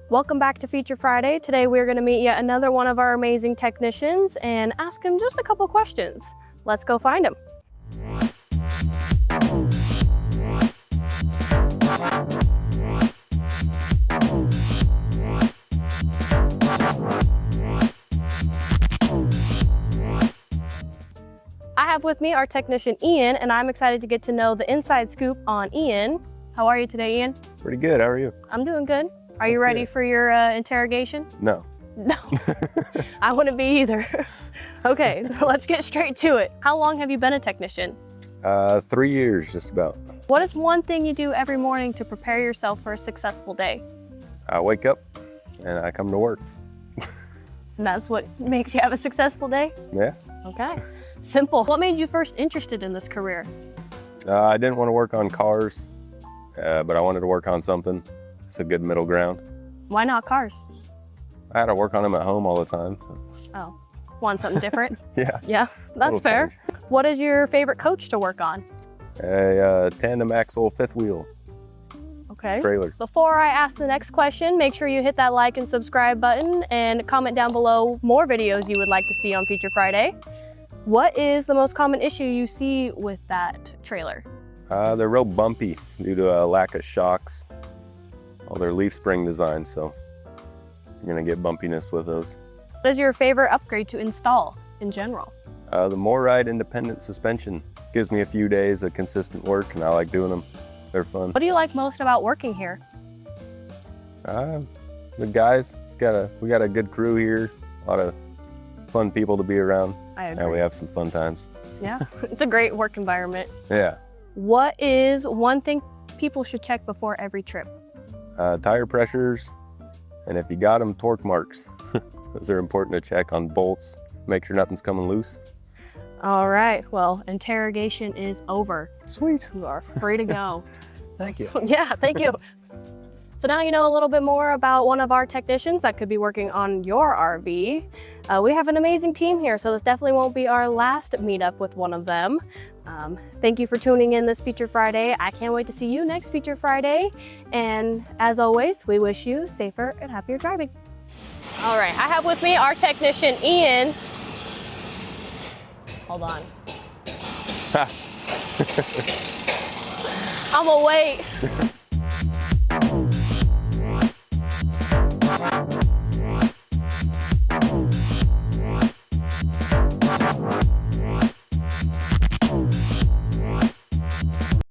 Welcome back to Feature Friday. Today we're going to meet yet another one of our amazing technicians and ask him just a couple questions. Let's go find him. I have with me our technician Ian, and I'm excited to get to know the inside scoop on Ian. How are you today, Ian? Pretty good. How are you? I'm doing good. Are you ready for your interrogation? No. No, I wouldn't be either. Okay, so let's get straight to it. How long have you been a technician? 3 years, just about. What is one thing you do every morning to prepare yourself for a successful day? I wake up and I come to work. And that's what makes you have a successful day? Yeah. Okay, simple. What made you first interested in this career? I didn't want to work on cars, but I wanted to work on something. It's a good middle ground. Why not cars? I had to work on them at home all the time. So. Oh, want something different? Yeah. Yeah, that's fair. Change. What is your favorite coach to work on? A tandem axle fifth wheel Okay. trailer. Before I ask the next question, make sure you hit that like and subscribe button and comment down below more videos you would like to see on Feature Friday. What is the most common issue you see with that trailer? They're real bumpy due to a lack of shocks. All their leaf spring design, so you're gonna get bumpiness with those. What is your favorite upgrade to install in general? The MoRide independent suspension gives me a few days of consistent work, and I like doing them. They're fun. What do you like most about working here? The guys, we got a good crew here. A lot of fun people to be around. I agree. And we have some fun times. Yeah, it's a great work environment. Yeah. What is one thing people should check before every trip? Tire pressures, and if you got them, torque marks. Those are important to check on bolts. Make sure nothing's coming loose. All right, well, interrogation is over. Sweet. You are free to go. Thank you. Yeah, thank you. So now you know a little bit more about one of our technicians that could be working on your RV. We have an amazing team here, so this definitely won't be our last meetup with one of them. Thank you for tuning in this Feature Friday. I can't wait to see you next Feature Friday. And as always, we wish you safer and happier driving. All right, I have with me our technician, Ian. Hold on. I'm gonna wait.